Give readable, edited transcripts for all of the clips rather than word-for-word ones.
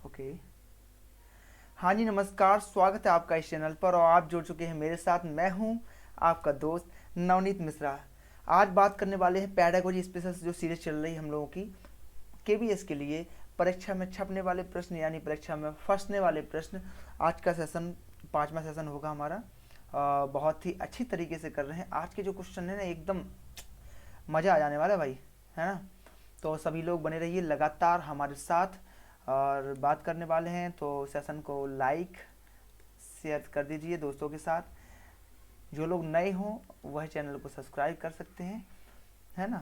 Okay. हाँ जी, नमस्कार, स्वागत है आपका इस चैनल पर और आप जुड़ चुके हैं मेरे साथ। मैं हूँ आपका दोस्त नवनीत मिश्रा। आज बात करने वाले हैं पैडागोजी स्पेशल जो सीरीज चल रही है हम लोगों की केबीएस के लिए, परीक्षा में छपने वाले प्रश्न यानी परीक्षा में फंसने वाले प्रश्न। आज का सेशन 5वां सेशन होगा हमारा। बहुत ही अच्छी तरीके से कर रहे हैं। आज के जो क्वेश्चन है ना, एकदम मज़ा आ जाने वाला है भाई, है ना। तो सभी लोग बने रहिए लगातार हमारे साथ और बात करने वाले हैं। तो सेशन को लाइक शेयर कर दीजिए दोस्तों के साथ। जो लोग नए हों वह चैनल को सब्सक्राइब कर सकते हैं, है ना।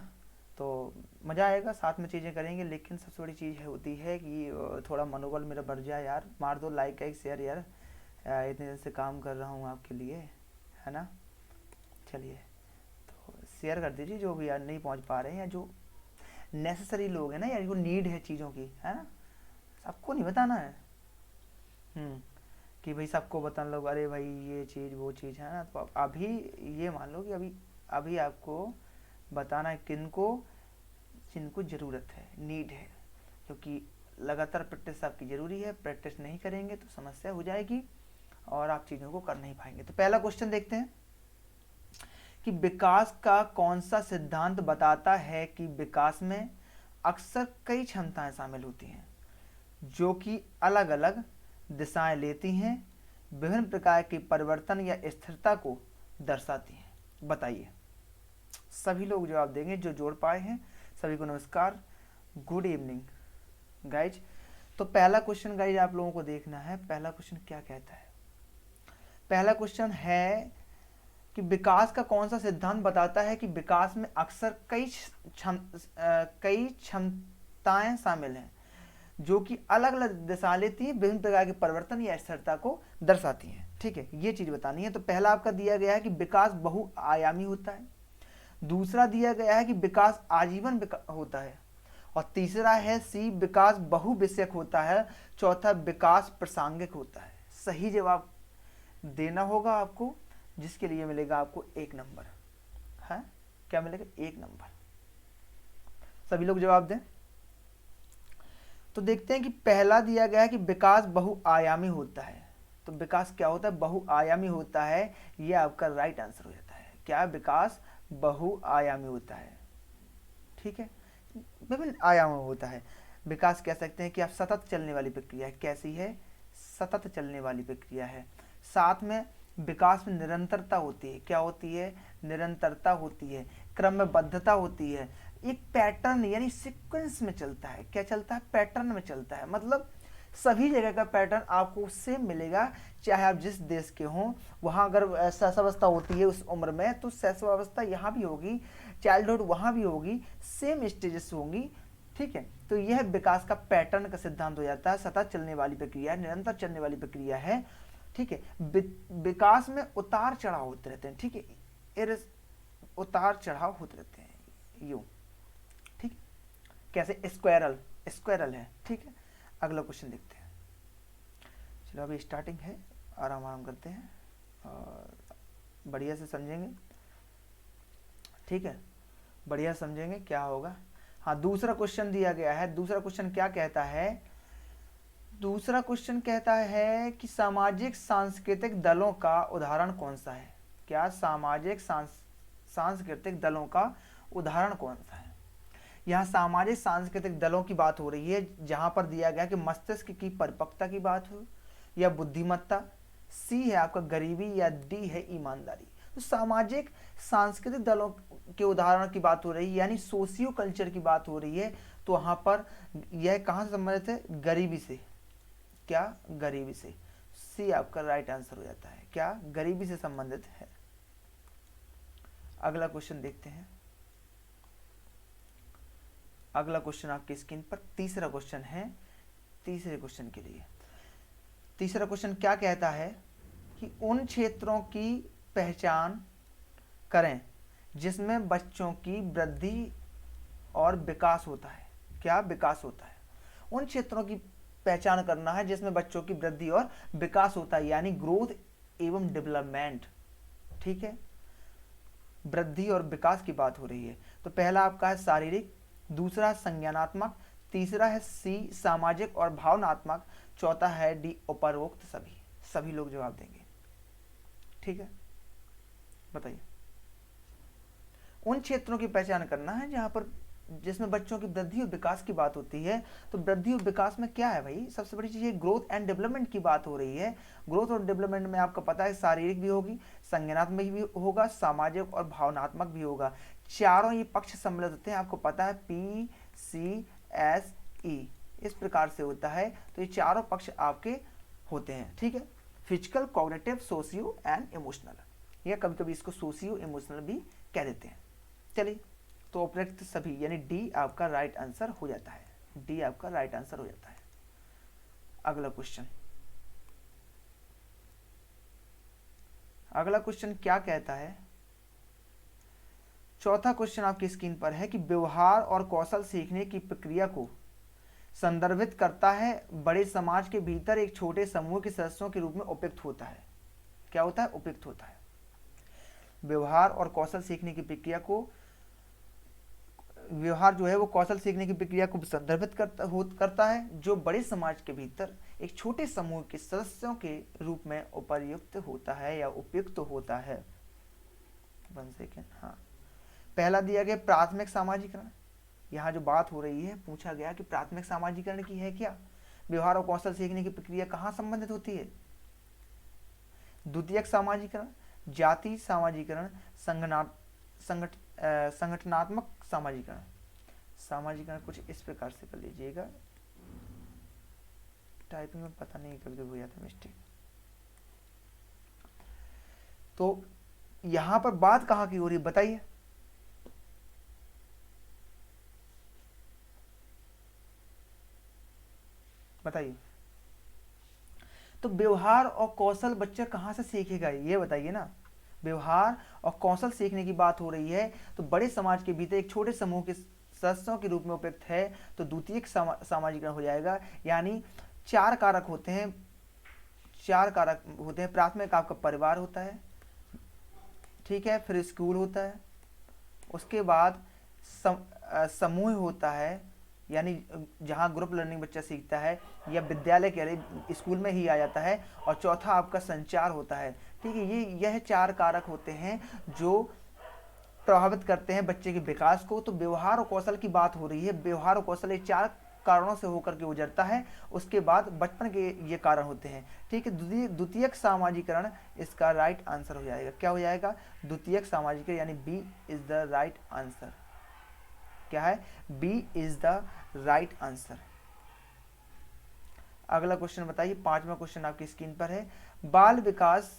तो मज़ा आएगा, साथ में चीज़ें करेंगे। लेकिन सबसे बड़ी चीज़ होती है कि थोड़ा मनोबल मेरा बढ़ जाए यार। मार दो लाइक का एक शेयर यार। इतने दिन से काम कर रहा हूँ आपके लिए, है ना। चलिए, तो शेयर कर दीजिए जो भी यार नहीं पहुँच पा रहे हैं, या जो नेसेसरी लोग हैं ना यार, जो नीड है चीज़ों की, है ना। सबको नहीं बताना है। हम्म कि भाई सबको बताने लोग, अरे भाई ये चीज़ वो चीज़, है ना। तो अब अभी ये मान लो कि अभी अभी आपको बताना है किनको, जिनको ज़रूरत है, नीड है। क्योंकि लगातार प्रैक्टिस आपकी ज़रूरी है। प्रैक्टिस नहीं करेंगे तो समस्या हो जाएगी और आप चीज़ों को कर नहीं पाएंगे। तो पहला क्वेश्चन देखते हैं कि विकास का कौन सा सिद्धांत बताता है कि विकास में अक्सर कई क्षमताएं शामिल होती हैं जो कि अलग अलग दिशाएं लेती हैं, विभिन्न प्रकार के परिवर्तन या स्थिरता को दर्शाती हैं। बताइए। सभी लोग जवाब देंगे जो जोड़ पाए हैं। सभी को नमस्कार, गुड इवनिंग गाइज। तो पहला क्वेश्चन गाइज आप लोगों को देखना है। पहला क्वेश्चन क्या कहता है? पहला क्वेश्चन है कि विकास का कौन सा सिद्धांत बताता है कि विकास में अक्सर कई क्षमताएं शामिल हैं जो कि अलग अलग दिशा लेती हैं, विभिन्न प्रकार के परिवर्तन या स्थिरता को दर्शाती हैं। ठीक है, ये चीज बतानी है। तो पहला आपका दिया गया है कि विकास बहुआयामी होता है। दूसरा दिया गया है कि विकास आजीवन होता है। और तीसरा है सी, विकास बहुविषयक होता है। चौथा, विकास प्रासंगिक होता है। सही जवाब देना होगा आपको, जिसके लिए मिलेगा आपको 1 नंबर। है क्या मिलेगा? 1 नंबर। सभी लोग जवाब दें। तो देखते हैं कि पहला दिया गया है कि विकास बहुआयामी होता है। तो विकास क्या होता है? बहुआयामी होता है। ये आपका राइट आंसर हो जाता है। क्या? विकास बहुआयामी होता है। ठीक है, विभिन्न आयामों में होता है। विकास कह सकते हैं कि आप सतत चलने वाली प्रक्रिया है। कैसी है? सतत चलने वाली प्रक्रिया है। साथ में विकास में निरंतरता होती है। क्या होती है? निरंतरता होती है। क्रमबद्धता होती है। एक पैटर्न यानी सीक्वेंस में चलता है। क्या चलता है? पैटर्न में चलता है। मतलब सभी जगह का पैटर्न आपको सेम मिलेगा, चाहे आप जिस देश के हों। वहाँ अगर शैशवावस्था होती है उस उम्र में, तो शैशवावस्था यहाँ भी होगी, चाइल्डहुड वहाँ भी होगी, सेम स्टेजेस होंगी। ठीक है, तो यह विकास का पैटर्न का सिद्धांत हो जाता है। सतत चलने वाली प्रक्रिया है, निरंतर चलने वाली प्रक्रिया है। ठीक है, विकास में उतार चढ़ाव होते रहते हैं। ठीक है, उतार चढ़ाव होते रहते हैं यूं। ठीक है, कैसे? स्क्वायरल, स्क्वायरल है। ठीक है, अगला क्वेश्चन देखते हैं। चलो अभी स्टार्टिंग है, आराम आराम करते हैं और बढ़िया से समझेंगे। ठीक है, बढ़िया समझेंगे क्या होगा। हाँ, दूसरा क्वेश्चन दिया गया है। दूसरा क्वेश्चन क्या कहता है? दूसरा क्वेश्चन कहता है कि सामाजिक सांस्कृतिक दलों का उदाहरण कौन सा है? क्या? सामाजिक सांस्कृतिक दलों का उदाहरण कौन सा है? यहाँ सामाजिक सांस्कृतिक दलों की बात हो रही है, जहां पर दिया गया कि मस्तिष्क की परिपक्वता की बात हो, या बुद्धिमत्ता, सी है आपका गरीबी, या डी है ईमानदारी। तो सामाजिक सांस्कृतिक दलों के उदाहरण की बात हो रही है, यानी सोशियो कल्चर की बात हो रही है। तो वहां पर यह कहां से संबंधित है? गरीबी से। क्या? गरीबी से। सी आपका राइट आंसर हो जाता है। क्या? गरीबी से संबंधित है। अगला क्वेश्चन देखते हैं। अगला क्वेश्चन आपकी स्क्रीन पर तीसरा क्वेश्चन है। तीसरे क्वेश्चन के लिए तीसरा क्वेश्चन क्या कहता है कि उन क्षेत्रों की पहचान करें जिसमें बच्चों की वृद्धि और विकास होता है। क्या? विकास होता है। उन क्षेत्रों की पहचान करना है जिसमें बच्चों की वृद्धि और विकास होता है, यानी ग्रोथ एवं डेवलपमेंट। ठीक है, वृद्धि और विकास की बात हो रही है। तो पहला आपका है शारीरिक, दूसरा संज्ञानात्मक, तीसरा है सी सामाजिक और भावनात्मक, चौथा है डी उपरोक्त सभी। सभी लोग जवाब देंगे, ठीक है। बताइए, उन क्षेत्रों की पहचान करना है जहां पर जिसमें बच्चों की वृद्धि और विकास की बात होती है। तो वृद्धि और विकास में क्या है भाई, सबसे बड़ी चीज है ग्रोथ एंड डेवलपमेंट की बात हो रही है। ग्रोथ और डेवलपमेंट में आपको पता है शारीरिक भी होगी, संज्ञानात्मक भी होगा, सामाजिक और भावनात्मक भी होगा। चारों ये पक्ष सम्मिलित होते हैं, आपको पता है PCSE इस प्रकार से होता है। तो ये चारों पक्ष आपके होते हैं, ठीक है। Physical, cognitive, socio and emotional, या कभी कभी इसको सोशियो इमोशनल भी कह देते हैं। चलिए, तो उपरोक्त सभी यानी डी आपका राइट आंसर हो जाता है, डी आपका राइट आंसर हो जाता है। अगला क्वेश्चन, अगला क्वेश्चन क्या कहता है, चौथा क्वेश्चन आपकी स्क्रीन पर है कि व्यवहार और कौशल सीखने की प्रक्रिया को संदर्भित करता है, बड़े समाज के भीतर एक छोटे समूह के सदस्यों के रूप में उपयुक्त होता है। क्या होता है, उपयुक्त होता है। व्यवहार और कौशल सीखने की प्रक्रिया को, व्यवहार जो है वो कौशल सीखने की प्रक्रिया को संदर्भित करता है जो बड़े समाज के भीतर एक छोटे समूह के सदस्यों के रूप में उपयुक्त होता है या उपयुक्त होता है। 1 सेकेंड, हाँ। पहला दिया गया प्राथमिक सामाजिकरण, यहाँ जो बात हो रही है पूछा गया कि प्राथमिक सामाजिकरण की है क्या, व्यवहार और कौशल सीखने की प्रक्रिया कहाँ संबंधित होती है। द्वितीयक सामाजिकरण, जाति सामाजिकरण, संगठनात्मक सामाजिकरण। सामाजिकरण कुछ इस प्रकार से कर लीजिएगा, टाइपिंग में पता नहीं कभी कभी हो जाता मिस्टेक। तो यहां पर बात कहां की हो रही है बताइए, बताइए। तो व्यवहार और कौशल बच्चा कहां से सीखेगा ये बताइए ना। व्यवहार और कौशल सीखने की बात हो रही है तो बड़े समाज के भीतर एक छोटे समूह के सदस्यों के रूप में उपयुक्त है, तो द्वितीयक सामाजिकरण हो जाएगा। यानी 4 कारक होते हैं, 4 कारक होते हैं। प्राथमिक आपका परिवार होता है, ठीक है, फिर स्कूल होता है, उसके बाद समूह होता है, यानी जहाँ ग्रुप लर्निंग बच्चा सीखता है, या विद्यालय के लिए स्कूल में ही आ जाता है, और चौथा आपका संचार होता है, ठीक है। यह 4 कारक होते हैं जो प्रभावित करते हैं बच्चे के विकास को। तो व्यवहार और कौशल की बात हो रही है, व्यवहार और कौशल ये 4 कारणों से होकर के गुजरता है, उसके बाद बचपन के ये कारण होते हैं, ठीक है। द्वितीयक सामाजिकरण इसका राइट आंसर हो जाएगा। क्या हो जाएगा, द्वितीयक सामाजिकरण, यानी B is the right answer. क्या है, B is the right answer. अगला क्वेश्चन बताइए, 5वां क्वेश्चन आपकी स्क्रीन पर है। बाल विकास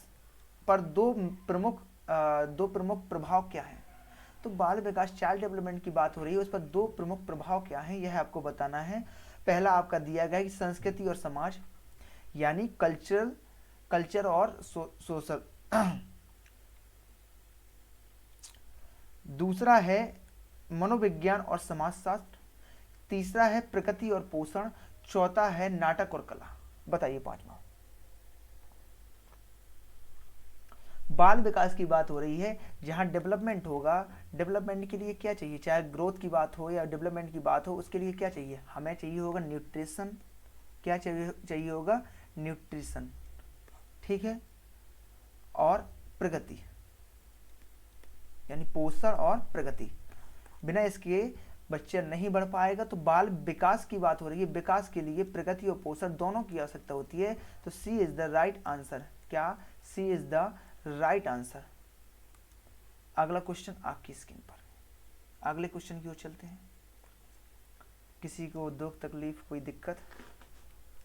पर दो प्रमुख प्रभाव क्या है। तो बाल विकास, चाइल्ड डेवलपमेंट की बात हो रही है, उस पर 2 प्रमुख प्रभाव क्या है यह आपको बताना है। पहला आपका दिया गया है कि संस्कृति और समाज, यानी कल्चर और सोशल। दूसरा है मनोविज्ञान और समाजशास्त्र, तीसरा है प्रकृति और पोषण, चौथा है नाटक और कला। बताइए 5वां। बाल विकास की बात हो रही है, जहां डेवलपमेंट होगा। डेवलपमेंट के लिए क्या चाहिए, चाहे ग्रोथ की बात हो या डेवलपमेंट की बात हो, उसके लिए क्या चाहिए, हमें चाहिए होगा न्यूट्रिशन। क्या चाहिए होगा, न्यूट्रिशन, ठीक है, और प्रगति, यानी पोषण और प्रगति। बिना इसके बच्चा नहीं बढ़ पाएगा। तो बाल विकास की बात हो रही है, विकास के लिए प्रगति और पोषण दोनों की आवश्यकता होती है। तो सी इज द राइट आंसर। क्या, सी इज द राइट आंसर। अगला क्वेश्चन आपकी स्क्रीन पर, अगले क्वेश्चन की ओर चलते हैं। किसी को दुख तकलीफ कोई दिक्कत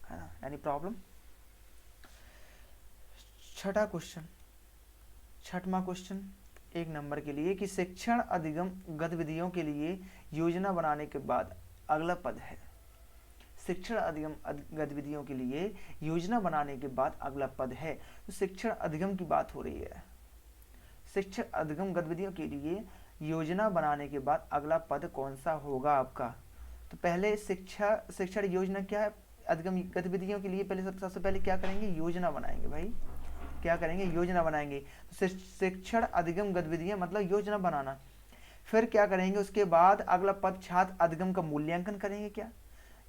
है ना, यानी प्रॉब्लम। 6वां क्वेश्चन, 6वां क्वेश्चन 1 नंबर के लिए कि शिक्षण अधिगम गतिविधियों के लिए योजना बनाने के बाद अगला पद है। शिक्षण अधिगम गतिविधियों के लिए योजना बनाने के बाद अगला पद है। तो शिक्षण अधिगम की बात हो रही है, शिक्षण अधिगम गतिविधियों के लिए योजना बनाने के बाद अगला पद कौन सा होगा आपका। तो पहले शिक्षण योजना क्या है, अधिगम गतिविधियों के लिए पहले सबसे पहले क्या करेंगे, योजना बनाएंगे भाई। क्या करेंगे, योजना बनाएंगे। तो शिक्षण अधिगम गतिविधियां मतलब योजना बनाना। फिर क्या करेंगे, उसके बाद अगला पद छात्र अधिगम का मूल्यांकन करेंगे। क्या,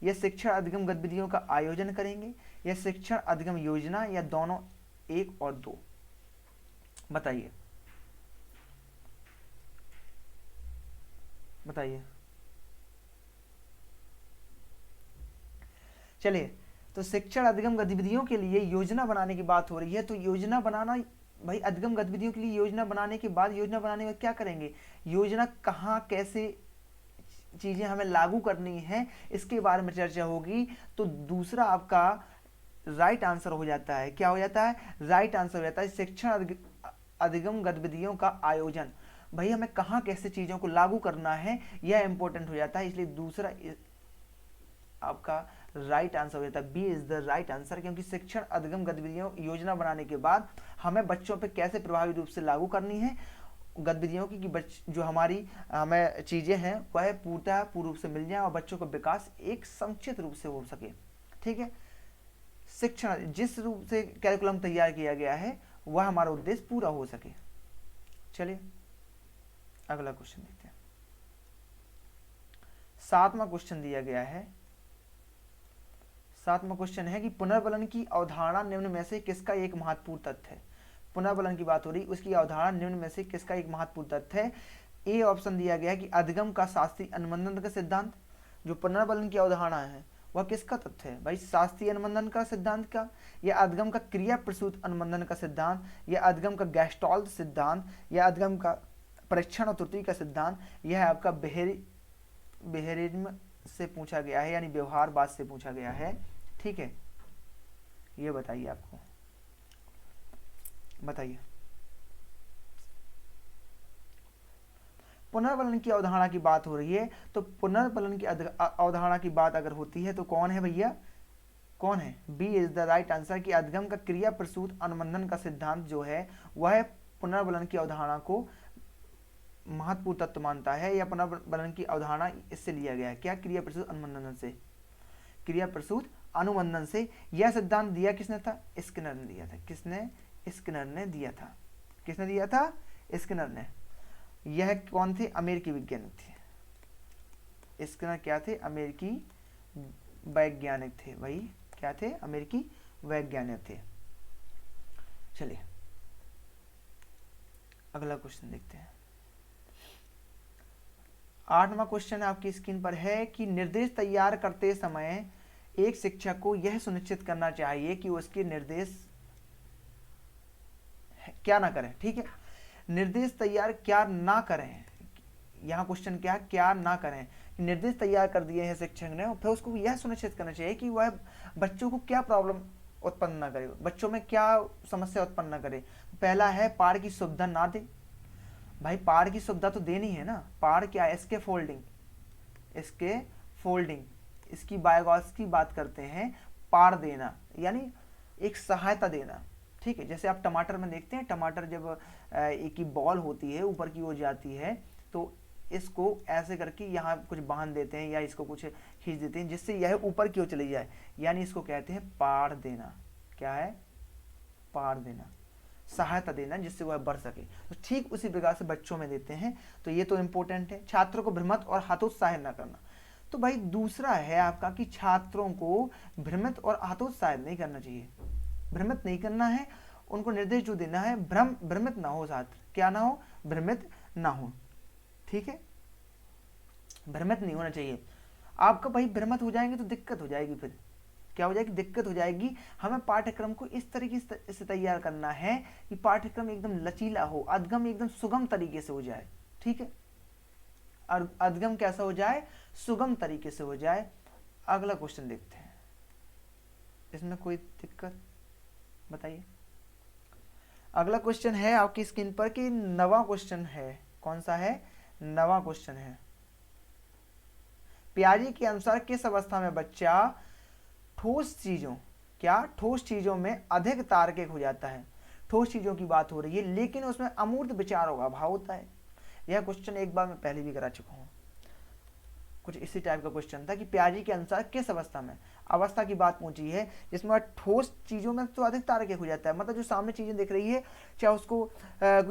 या शिक्षण अधिगम गतिविधियों का आयोजन करेंगे, या शिक्षण अधिगम योजना, या दोनों, एक और दो? बताइए बताइए। चलिए, तो शिक्षण अधिगम गतिविधियों के लिए योजना बनाने की बात हो रही है। तो योजना बनाना, भाई अधिगम गतिविधियों के लिए योजना बनाने के बाद, योजना बनाने में क्या करेंगे, योजना कहाँ कैसे चीजें हमें लागू करनी है, इसके बारे में चर्चा होगी। तो दूसरा आपका राइट आंसर हो जाता है। क्या हो जाता है? राइट आंसर हो जाता है शिक्षण अधिगम गतिविधियों का आयोजन। भाई हमें कहाँ कैसे चीजों को लागू करना है, यह इंपॉर्टेंट हो जाता है, इसलिए दूसरा आपका राइट आंसर हो जाता है। B is the right answer, क्योंकि शिक्षण अधिगम गतिविधियों योजना बनाने के बाद हमें बच्चों पे कैसे प्रभावी रूप से लागू करनी है गतिविधियों की, कि जो हमारी हमें चीजें हैं वह पूर्ण रूप से मिल जाए और बच्चों का विकास एक समुचित रूप से हो सके। ठीक है, शिक्षण जिस रूप से कैरिकुलम तैयार किया गया है वह हमारा उद्देश्य पूरा हो सके। चलिए अगला क्वेश्चन देखते हैं। 7वां क्वेश्चन दिया गया है। 7वां क्वेश्चन है कि पुनर्बलन की अवधारणा निम्न में से किसका एक महत्वपूर्ण तथ्य है? पुनर्बलन की बात हो रही, उसकी अवधारणा निम्न में से किसका एक महत्वपूर्ण तथ्य है? ए ऑप्शन दिया गया है कि अधिगम का शास्त्रीय अनुबंधन का सिद्धांत। जो पुनर्बलन की अवधारणा है वह किसका तथ्य है भाई? शास्त्रीय अनुबंधन का सिद्धांत का, या अधिगम का क्रिया प्रसूत अनुबंधन का सिद्धांत, या अधिगम का गैस्टॉल्ट सिद्धांत, या अधिगम का परीक्षण और त्रुटि का सिद्धांत? यह आपका बेहरिज्म से पूछा गया है, यानी व्यवहारवाद से पूछा गया है। ठीक है, ये बताइए, आपको बताइए। पुनर्बलन की अवधारणा की बात हो रही है, तो पुनर्बलन की अवधारणा की बात अगर होती है तो कौन है भैया? कौन है? B is the right answer, कि अधिगम का क्रिया प्रसूत अनुबंधन का सिद्धांत जो है वह पुनर्बलन की अवधारणा को महत्वपूर्ण तत्व मानता है, या पुनर्बलन की अवधारणा इससे लिया गया है। क्या? क्रिया प्रसूत अनुबंधन से। क्रिया प्रसूत अनुबंधन से। यह सिद्धांत दिया किसने था? स्किनर ने दिया था। किसने? स्किनर ने दिया था। किसने दिया था? स्किनर ने। यह कौन थे? अमेरिकी वैज्ञानिक थे। स्किनर क्या थे? अमेरिकी वैज्ञानिक थे। वही क्या थे? अमेरिकी वैज्ञानिक थे। चलिए अगला क्वेश्चन देखते हैं। 8वां क्वेश्चन आपकी स्क्रीन पर है कि निर्देश तैयार करते समय एक शिक्षक को यह सुनिश्चित करना चाहिए कि उसके निर्देश क्या ना करें। ठीक है, निर्देश तैयार क्या ना करें। यहाँ क्वेश्चन क्या ना करें। निर्देश तैयार कर दिए हैं शिक्षक ने, और फिर उसको यह सुनिश्चित करना चाहिए कि वह बच्चों को क्या प्रॉब्लम उत्पन्न ना करे, बच्चों में क्या समस्या उत्पन्न ना करे। पहला है पाठ की सुविधा ना दे। भाई पाठ की सुविधा तो देनी है ना। पाठ क्या है? इसके फोल्डिंग, इसकी बायोगॉस की बात करते हैं। पार देना यानी एक सहायता देना। ठीक है, जैसे आप टमाटर में देखते हैं, टमाटर जब एक ही बॉल होती है ऊपर की ओर जाती है, तो इसको ऐसे करके यहाँ कुछ बांध देते हैं या इसको कुछ खींच देते हैं जिससे यह ऊपर की ओर चली जाए, यानी इसको कहते हैं पार देना। क्या है? पार देना, सहायता देना जिससे वह बढ़ सके। तो ठीक उसी प्रकार से बच्चों में देते हैं। तो ये तो इंपॉर्टेंट है। छात्रों को भ्रमित और हतोत्साहित न करना। तो भाई दूसरा है आपका कि छात्रों को भ्रमित और हतोत्साहित नहीं करना चाहिए। भ्रमित नहीं करना है, उनको निर्देश जो देना है भ्रमित ना हो छात्र। क्या ना हो? भ्रमित ना हो। ठीक है, भ्रमित नहीं होना चाहिए। आपका भाई भ्रमित हो जाएंगे तो दिक्कत हो जाएगी। फिर क्या हो जाएगी? दिक्कत हो जाएगी। हमें पाठ्यक्रम को इस तरीके से तैयार करना है कि पाठ्यक्रम एकदम लचीला हो, अधिगम एकदम सुगम तरीके से हो जाए। ठीक है, और अधिगम कैसा हो जाए? सुगम तरीके से हो जाए। अगला क्वेश्चन देखते हैं, इसमें कोई दिक्कत? बताइए। अगला क्वेश्चन है आपकी स्क्रीन पर कि 9वां क्वेश्चन है। कौन सा है? 9वां क्वेश्चन है। पियाजे के अनुसार किस अवस्था में बच्चा ठोस चीजों में अधिक तार्किक हो जाता है? ठोस चीजों की बात हो रही है, लेकिन उसमें अमूर्त विचारों का अभाव होता है। यह क्वेश्चन एक बार मैं पहले भी करा चुका हूं। कुछ इसी टाइप का क्वेश्चन था कि पियाजे के अनुसार किस अवस्था में, अवस्था की बात पूछी है जिसमें ठोस चीज़ों में तो अधिक तार्किक हो जाता है, मतलब जो सामने चीज़ें दिख रही है, चाहे उसको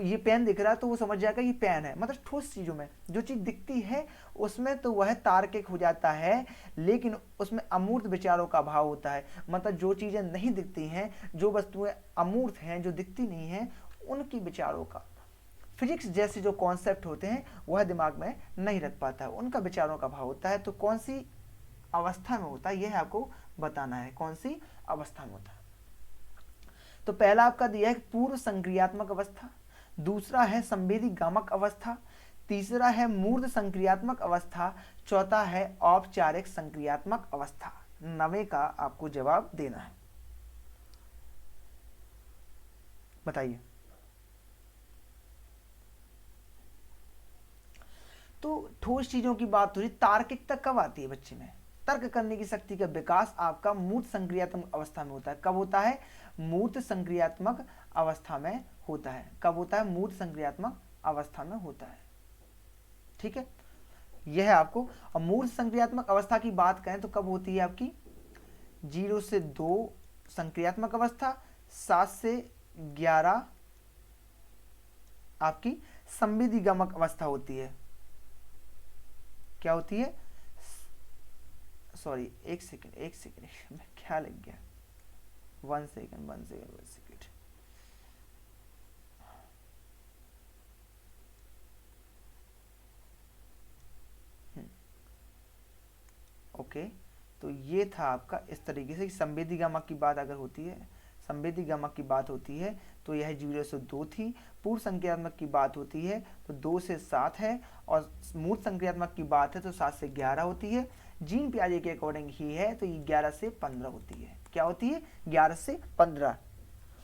ये पेन दिख रहा है तो वो समझ जाएगा ये पेन है, मतलब ठोस चीज़ों में जो चीज़ दिखती है उसमें तो वह तार्किक हो जाता है, लेकिन उसमें अमूर्त विचारों का अभाव होता है, मतलब जो चीज़ें नहीं दिखती हैं, जो वस्तुएं अमूर्त हैं, जो दिखती नहीं हैं, उनकी विचारों का, फिजिक्स जैसे जो कॉन्सेप्ट होते हैं वह दिमाग में नहीं रख पाता है, उनका विचारों का अभाव होता है। तो कौन सी अवस्था में होता है यह आपको बताना है, कौन सी अवस्था में होता है। तो पहला आपका दिया है पूर्व संक्रियात्मक अवस्था, दूसरा है संवेदी गामक अवस्था, तीसरा है मूर्त संक्रियात्मक अवस्था, चौथा है औपचारिक संक्रियात्मक अवस्था। 9वें का आपको जवाब देना है, बताइए। तो ठोस चीजों की बात हो रही, तार्किकता कब आती है बच्चे में, तर्क करने की शक्ति का विकास आपका मूर्त संक्रियात्मक अवस्था में होता है। कब होता है, मूर्त संक्रियात्मक अवस्था में होता है। कब होता है, मूर्त संक्रियात्मक अवस्था में होता है, ठीक है, यह है आपको। और मूर्त संक्रियात्मक अवस्था की बात करें तो कब होती है आपकी, 0 से 2 संक्रियात्मक अवस्था, 7 से 11 आपकी संवेदीगामक अवस्था होती है। क्या होती है, सॉरी एक सेकेंड मैं क्या लग गया, 1 सेकेंड। ओके, तो ये था आपका इस तरीके से संवेदीगामक की बात अगर होती है, संवेदीगामक की बात होती है तो यह 0 से 2 थी। पूर्व संक्रियात्मक की बात होती है तो 2 से 7 है, और मूर्त संक्रियात्मक की बात है तो 7 से 11 होती है। जीन पियाजे के अकॉर्डिंग ही है तो ये 11 से 15 होती है। क्या होती है, 11 से 15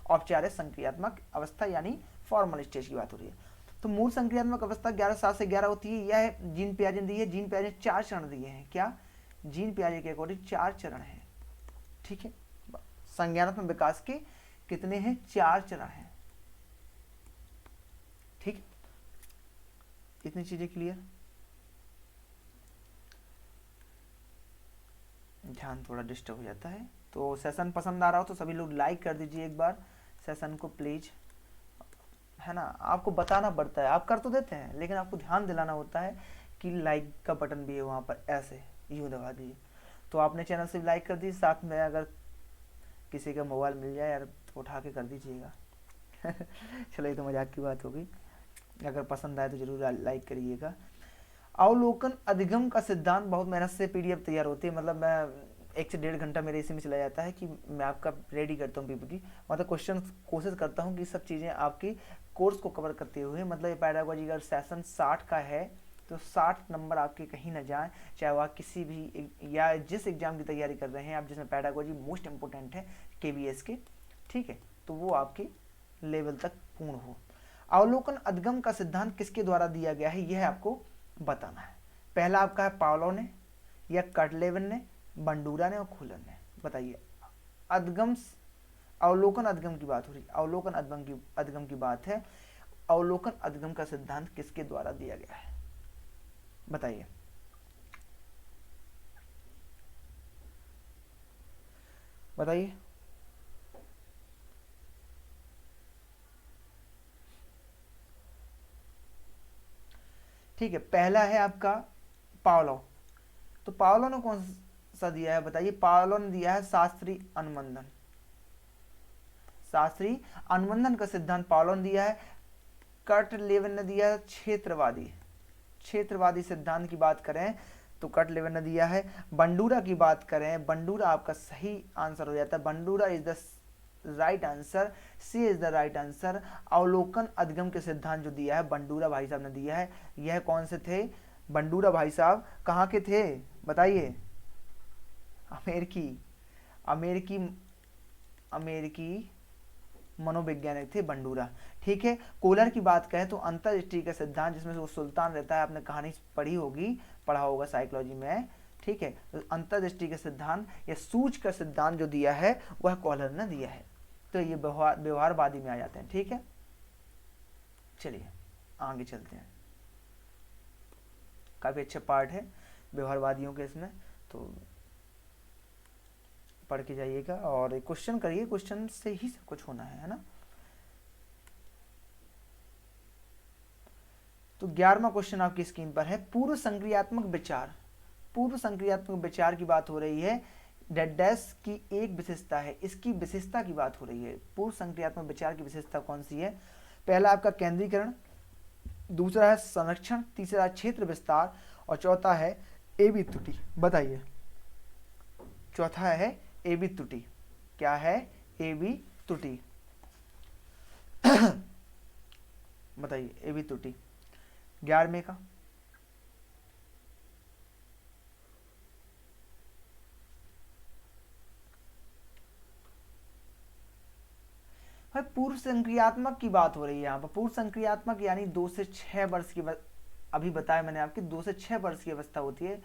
औपचारिक संक्रियात्मक अवस्था यानी फॉर्मल स्टेज की बात हो रही है। तो मूल संक्रियात्मक अवस्था 7 से 11 होती है। यह जीन पियाजे दी है, जीन पियाजे 4 चरण दिए हैं। क्या, जीन पियाजे के अकॉर्डिंग 4 चरण हैं, ठीक है। संज्ञानात्मक विकास के कितने हैं, 4 चरण हैं, ठीक। इतनी चीजें क्लियर, ध्यान थोड़ा डिस्टर्ब हो जाता है। तो सेशन पसंद आ रहा हो तो सभी लोग लाइक कर दीजिए एक बार सेशन को प्लीज, है ना। आपको बताना पड़ता है, आप कर तो देते हैं लेकिन आपको ध्यान दिलाना होता है कि लाइक का बटन भी है वहाँ पर, ऐसे यूँ दबा दीजिए। तो आपने चैनल से लाइक कर दी, साथ में अगर किसी का मोबाइल मिल जाए यार तो उठा के कर दीजिएगा चलो ये तो मजाक की बात होगी, अगर पसंद आए तो जरूर लाइक करिएगा। अवलोकन अधिगम का सिद्धांत बहुत मेहनत से पीडीएफ तैयार होती है, मतलब मैं 1 से 1.5 घंटा मेरे इसी में चला जाता है कि मैं आपका रेडी करता हूँ पीपीटी, मतलब क्वेश्चन कोशिश करता हूँ कि सब चीज़ें आपकी कोर्स को कवर करते हुए, मतलब ये पैडागोजी अगर सेशन 60 का है तो 60 नंबर आपके कहीं ना जाएं, चाहे वह किसी भी या जिस एग्जाम की तैयारी कर रहे हैं आप, जिसमें पैडागोजी मोस्ट इंपोर्टेंट है केवीएस के, ठीक है, तो वो आपके लेवल तक पूर्ण हो। अवलोकन अधिगम का सिद्धांत किसके द्वारा दिया गया है यह आपको बताना है। पहला आपका है पावलोव ने, या कटलेवन ने, बंडूरा ने और खुलन ने। बताइए, अधिगम, अवलोकन अधिगम की बात हो रही, अवलोकन अधिगम की बात है। अवलोकन अधिगम का सिद्धांत किसके द्वारा दिया गया है, बताइए। बताइए, ठीक है। पहला है आपका पावलोव, तो पावलोव ने कौन सा दिया है बताइए। पावलोव ने दिया है शास्त्रीय अनुबंधन, शास्त्रीय अनुबंधन का सिद्धांत पावलोव ने दिया है। कटलेवन ने दिया है क्षेत्रवादी, क्षेत्रवादी सिद्धांत की बात करें तो कटलेवन ने दिया है। बंडूरा की बात करें, बंडूरा आपका सही आंसर हो जाता है, Bandura is the right answer, C is the right answer. अवलोकन अधिगम के सिद्धांत जो दिया है बंडूरा भाई साहब ने दिया है। यह कौन से थे, बंडूरा भाई साहब कहाँ के थे बताइए। अमेरिकी, अमेरिकी, अमेरिकी मनोवैज्ञानिक थे बंडूरा, ठीक है। कोलर की बात करें तो अंतर्दृष्टि का सिद्धांत, जिसमें से वो सुल्तान रहता है, आपने कहानी पढ़ी होगी, पढ़ा होगा साइकोलॉजी में, ठीक है। तो अंतर्दृष्टि का सिद्धांत या सूझ का सिद्धांत जो दिया है वह कोलर ने दिया है। तो ये व्यवहारवादी में आ जाते हैं, ठीक है। चलिए आगे चलते हैं, काफी अच्छा पार्ट है। व्यवहारवादियों के इसमें, तो पढ़ के जाइएगा और क्वेश्चन करिए, क्वेश्चन से ही सब कुछ होना है ना। तो 11वां क्वेश्चन आपकी स्क्रीन पर है, पूर्व संक्रियात्मक विचार। पूर्व संक्रियात्मक विचार की बात हो रही है, डैश की एक विशेषता है, इसकी विशेषता की बात हो रही है। पूर्व संक्रियात्मक विचार की विशेषता कौन सी है? पहला आपका केंद्रीकरण, दूसरा है संरक्षण, तीसरा क्षेत्र विस्तार और चौथा है एबी त्रुटि। बताइए, चौथा है एबी त्रुटि। क्या है? एबी त्रुटि। बताइए एबी त्रुटि 11वें का। भाई पूर्व संक्रियात्मक की बात हो रही है यहाँ पर। पूर्व संक्रियात्मक यानी 2 से 6 वर्ष की, अभी बताया मैंने आपकी, 2 से 6 वर्ष की अवस्था होती है,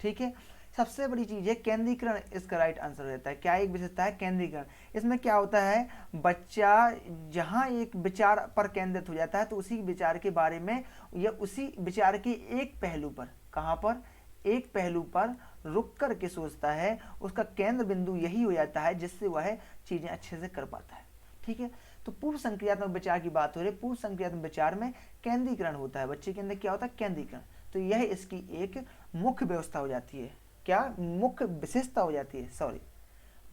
ठीक है। सबसे बड़ी चीज है केंद्रीकरण, इसका राइट आंसर रहता है। क्या एक विशेषता है? केंद्रीकरण। इसमें क्या होता है, बच्चा जहां एक विचार पर केंद्रित हो जाता है तो उसी विचार के बारे में या उसी विचार के एक पहलू पर, कहां पर? एक पहलू पर रुक कर के सोचता है, उसका केंद्र बिंदु यही हो जाता है जिससे वह चीजें अच्छे से कर पाता है, ठीक है। तो पूर्व संक्रियात्मक विचार की बात हो रही है। पूर्व संक्रियात्मक विचार में केंद्रीकरण होता है, बच्चे के अंदर क्या होता है? केंद्रीकरण। तो यह इसकी एक मुख्य व्यवस्था हो जाती है। क्या? मुख्य विशेषता हो जाती है, सॉरी,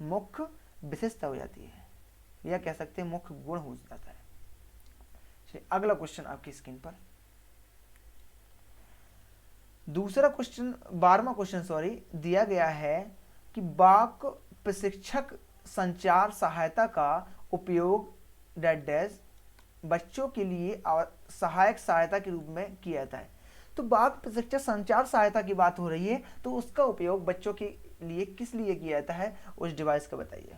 मुख्य विशेषता हो जाती है, या कह सकते हैं मुख्य गुण हो जाता है। अगला क्वेश्चन आपकी स्क्रीन पर, दूसरा क्वेश्चन, 12वां क्वेश्चन सॉरी, दिया गया है कि वाक प्रशिक्षक संचार सहायता का उपयोग डैश बच्चों के लिए सहायक सहायता के रूप में किया जाता है। तो वाक प्रशिक्षक संचार सहायता की बात हो रही है, तो उसका उपयोग बच्चों के लिए किस लिए किया जाता है, उस डिवाइस का बताइए,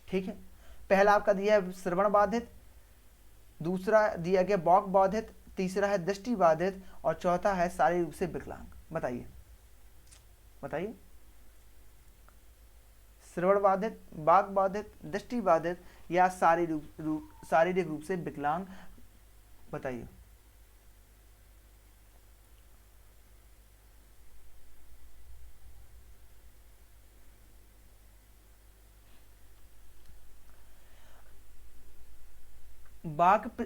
ठीक है। पहला आपका दिया है श्रवण बाधित, दूसरा दिया गया वाक बाधित, तीसरा है दृष्टि बाधित और चौथा है शारीरिक रूप से विकलांग। बताइए, बताइए, श्रवण बाधित, वाक बाधित, दृष्टि बाधित या शारीरिक रूप से विकलांग? बताइए।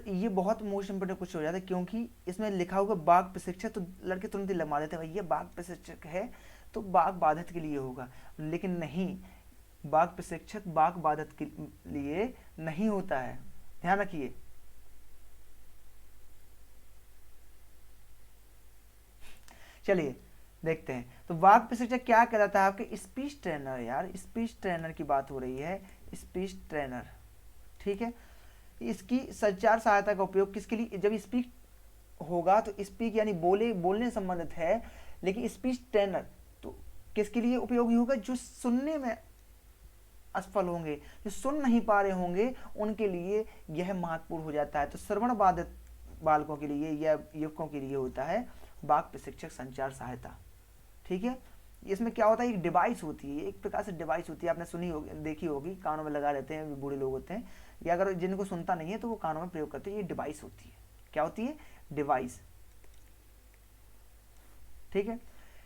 ये बहुत मोस्ट इंपोर्टेंट कुछ हो जाता है, क्योंकि इसमें लिखा होगा बाघ प्रशिक्षक, तो लड़के तुरंत ही लगा देते हैं भैया बाघ प्रशिक्षक है तो बाघ बाधित के लिए होगा, लेकिन नहीं, बाघ प्रशिक्षक बाघ बाधित के लिए नहीं होता है, ध्यान रखिए। चलिए देखते हैं, तो बाघ प्रशिक्षक क्या कहलाता है? आपके स्पीच ट्रेनर, यार स्पीच ट्रेनर की बात हो रही है, स्पीच ट्रेनर, ठीक है। इसकी संचार सहायता का उपयोग किसके लिए? जब स्पीक होगा तो स्पीक यानी बोलने से संबंधित है, लेकिन स्पीच ट्रेनर तो किसके लिए उपयोगी होगा? जो सुनने में असफल होंगे, जो सुन नहीं पा रहे होंगे, उनके लिए यह महत्वपूर्ण हो जाता है। तो श्रवण बाधित बालकों के लिए या युवकों के लिए होता है वाक प्रशिक्षक संचार सहायता, ठीक है। इसमें क्या होता है, एक डिवाइस होती है, एक प्रकार से डिवाइस होती है, आपने सुनी होगी, देखी होगी, कानों में लगा रहते हैं, बूढ़े लोग होते हैं, या अगर जिनको सुनता नहीं है तो वो कानों में प्रयोग करते हैं, ये डिवाइस होती है। क्या होती है? डिवाइस, ठीक है।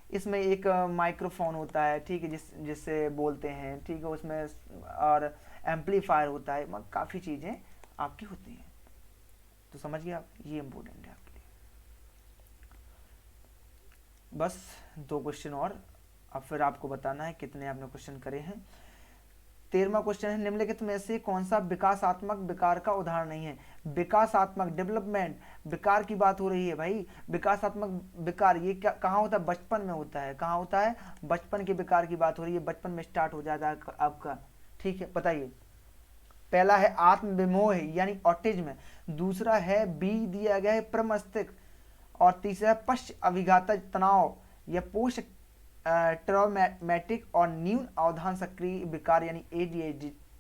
इसमें एक माइक्रोफोन होता है, ठीक है, जिससे बोलते हैं, ठीक है, उसमें और एम्पलीफायर होता है, काफ़ी चीज़ें आपकी होती हैं। तो समझिए आप, ये इम्पोर्टेंट है आपके लिए। बस 2 क्वेश्चन और, अब फिर आपको बताना है कितने आपने क्वेश्चन करे हैं। 13वां क्वेश्चन है, निम्नलिखित में से कौन सा विकासात्मक विकार का उदाहरण नहीं है? विकासात्मक, डेवलपमेंट विकार की बात हो रही है भाई। विकासात्मक विकार ये क्या कहाँ होता है? बचपन में होता है। कहाँ होता है? बचपन के विकार की बात हो रही है, बचपन में स्टार्ट हो जाता है आपका, ठीक है। बताइए, पहला है आत्म विमोह यानी ऑटिज्म, दूसरा है बी दिया गया है प्रमस्तिष्क, और तीसरा है पश्च अभिघात तनाव या पोस्ट ट्रॉमेटिक और न्यून अवधान सक्रिय विकार यानी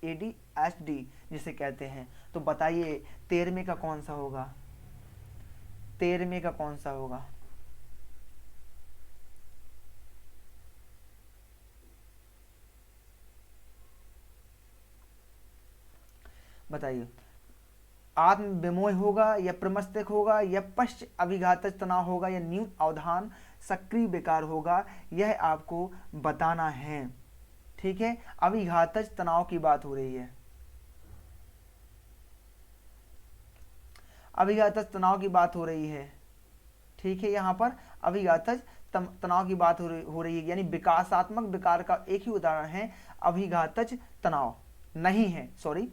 ADHD जिसे कहते हैं। तो बताइए 13वें का कौन सा होगा? 13वें का कौन सा होगा? बताइए। आत्म विमोह होगा या प्रमस्तिष्क होगा या पश्च अभिघातज तनाव होगा या न्यून अवधान सक्रिय विकार होगा, यह आपको बताना है। ठीक है, अभिघातज तनाव की बात हो रही है, अभिघातज तनाव की बात हो रही है। ठीक है, यहाँ पर अभिघातज तनाव की बात हो रही है, यानी विकासात्मक विकार का एक ही उदाहरण है अभिघातज तनाव, नहीं है, सॉरी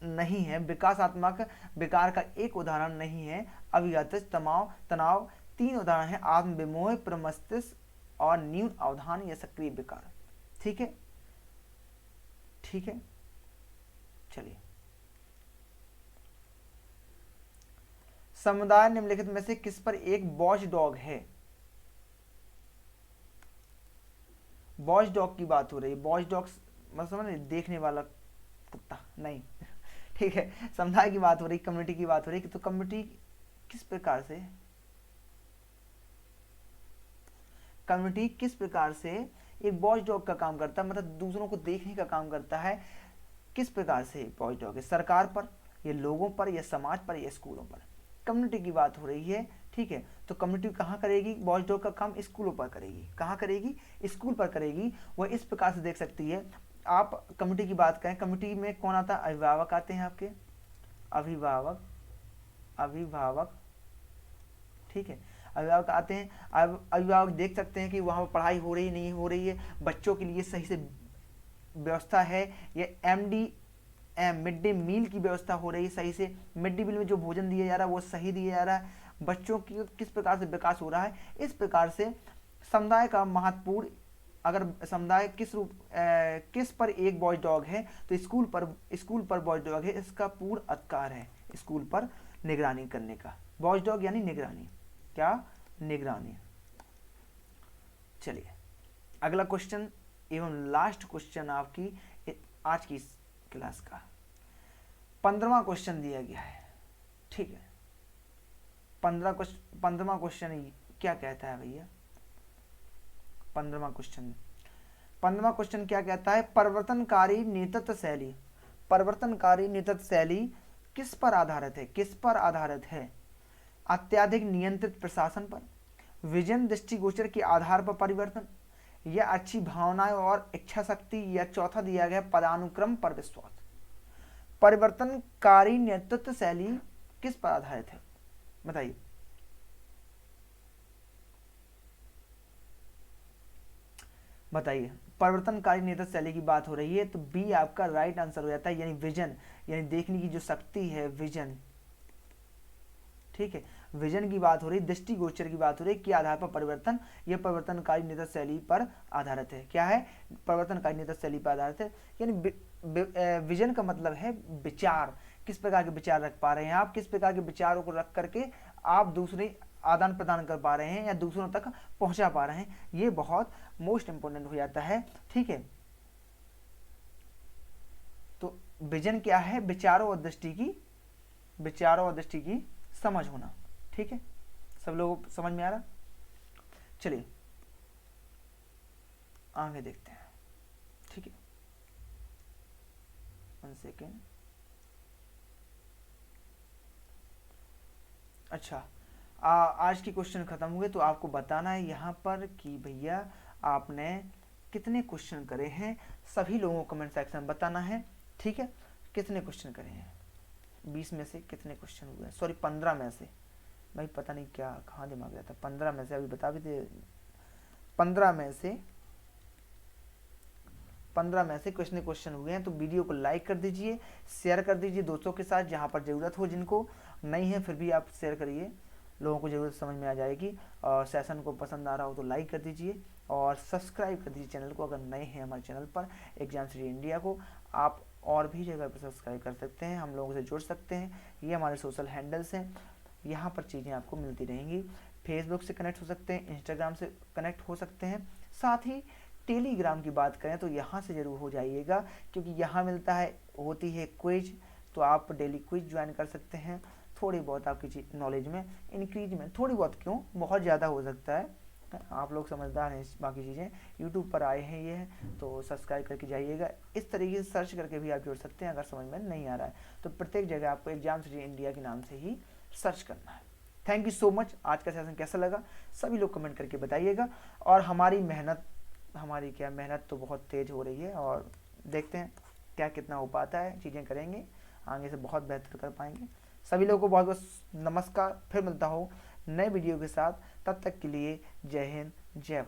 नहीं है, विकासात्मक विकार का एक उदाहरण नहीं है अभिघातज तनाव। 3 उदाहरण है, आत्म विमोह, प्रमस्तिष्क और न्यून अवधान या सक्रिय विकार। ठीक है, ठीक है, चलिए। समुदाय निम्नलिखित में से किस पर एक वॉच डॉग है? वॉच डॉग की बात हो रही है, वॉच डॉग मतलब समझ रहे, देखने वाला कुत्ता नहीं। ठीक है, समुदाय की बात हो रही, कम्युनिटी की बात हो रही, तो कम्युनिटी किस प्रकार से, कम्युनिटी किस प्रकार से एक वॉच डॉग का काम करता है, मतलब दूसरों को देखने का काम करता है, किस प्रकार से वॉच डॉग है? सरकार पर या लोगों पर या समाज पर या स्कूलों पर? कम्युनिटी की बात हो रही है। ठीक है, तो कम्युनिटी कहाँ करेगी? वॉच डॉग का काम स्कूलों पर करेगी। कहाँ करेगी? स्कूल पर करेगी। वह इस प्रकार से देख सकती है, आप कम्युनिटी की बात करें, कम्युनिटी में कौन आता है? अभिभावक आते हैं आपके, अभिभावक। ठीक है, अभिभावक आते हैं, अभिभावक देख सकते हैं कि वहाँ पर पढ़ाई हो रही नहीं हो रही है, बच्चों के लिए सही से व्यवस्था है, या मिड डे मील की व्यवस्था हो रही है, सही से मिड डे मील में जो भोजन दिया जा रहा है वो सही दिया जा रहा है, बच्चों की किस प्रकार से विकास हो रहा है। इस प्रकार से समुदाय का महत्वपूर्ण, अगर समुदाय किस पर एक वॉच डॉग है तो स्कूल पर वॉच डॉग है, इसका पूर्ण अधिकार है स्कूल पर निगरानी करने का। वॉच डॉग यानी निगरानी, क्या? निगरानी। चलिए, अगला क्वेश्चन एवं लास्ट क्वेश्चन आपकी आज की क्लास का 15वां क्वेश्चन दिया गया है। ठीक है, 15वां क्वेश्चन क्या कहता है भैया? 15वां क्वेश्चन क्या कहता है? परिवर्तनकारी नेतृत्व शैली किस पर आधारित है? किस पर आधारित है? अत्यधिक नियंत्रित प्रशासन पर, विजन दृष्टिगोचर के आधार पर परिवर्तन, या अच्छी भावनाएं और इच्छा शक्ति, या चौथा दिया गया पदानुक्रम पर विश्वास। परिवर्तनकारी नेतृत्व शैली किस पर आधारित है? बताइए। बताइए, परिवर्तनकारी नेतृत्व शैली की बात हो रही है तो बी आपका राइट आंसर हो जाता है, यानी विजन, यानी देखने की जो शक्ति है, विजन। ठीक है, विजन की बात हो रही, दृष्टिगोचर की बात हो रही, के आधार पर परिवर्तन, यह परिवर्तनकारी नेतृत्व शैली पर आधारित है। क्या है? परिवर्तनकारी नेतृत्व शैली पर आधारित है, यानी विजन का मतलब है विचार, किस प्रकार के विचार रख पा रहे हैं आप, किस प्रकार के विचारों को रख करके आप दूसरे आदान प्रदान कर पा रहे हैं या दूसरों तक पहुंचा पा रहे हैं, ये बहुत मोस्ट इंपोर्टेंट हो जाता है। ठीक है, तो विजन क्या है? विचारों और दृष्टि की समझ होना। ठीक है, सब लोगों को समझ में आ रहा? चलिए आगे देखते हैं। ठीक है, 1 सेकेंड। अच्छा, आज की क्वेश्चन खत्म हुए तो आपको बताना है यहाँ पर कि भैया आपने कितने क्वेश्चन करे हैं, सभी लोगों को कमेंट सेक्शन में बताना है। ठीक है, कितने क्वेश्चन करे हैं? 20 में से कितने क्वेश्चन हुए? सॉरी 15 में से, भाई पता नहीं क्या कहाँ दिमाग गया था। 15 में से अभी बता भी दे, 15 में से कितने क्वेश्चन हुए हैं। तो वीडियो को लाइक कर दीजिए, शेयर कर दीजिए दोस्तों के साथ जहाँ पर ज़रूरत हो, जिनको नहीं है फिर भी आप शेयर करिए, लोगों को ज़रूरत समझ में आ जाएगी। और सेशन को पसंद आ रहा हो तो लाइक कर दीजिए और सब्सक्राइब कर दीजिए चैनल को, अगर नए हैं हमारे चैनल पर एग्जाम सिटी इंडिया को। आप और भी जगह पर सब्सक्राइब कर सकते हैं, हम लोगों से जुड़ सकते हैं, ये हमारे सोशल हैंडल्स हैं, यहाँ पर चीज़ें आपको मिलती रहेंगी। फेसबुक से कनेक्ट हो सकते हैं, इंस्टाग्राम से कनेक्ट हो सकते हैं, साथ ही टेलीग्राम की बात करें तो यहाँ से ज़रूर हो जाइएगा, क्योंकि यहाँ मिलता है, होती है क्विज, तो आप डेली क्विज ज्वाइन कर सकते हैं। थोड़ी बहुत आपकी नॉलेज में इंक्रीजमेंट, थोड़ी बहुत क्यों, बहुत ज़्यादा हो सकता है, आप लोग समझदार हैं, बाकी चीज़ें यूट्यूब पर आए हैं ये है तो सब्सक्राइब करके जाइएगा। इस तरीके से सर्च करके भी आप जुड़ सकते हैं अगर समझ में नहीं आ रहा है तो प्रत्येक जगह आपको एग्जाम सिटी इंडिया के नाम से ही सर्च करना है। Thank you so much. आज का सेशन कैसा लगा सभी लोग कमेंट करके बताइएगा। और हमारी मेहनत तो बहुत तेज हो रही है और देखते हैं क्या कितना हो पाता है, चीज़ें करेंगे आगे से बहुत बेहतर कर पाएंगे। सभी लोगों को बहुत बहुत नमस्कार, फिर मिलता हूँ नए वीडियो के साथ, तब तक के लिए जय हिंद जय भारत।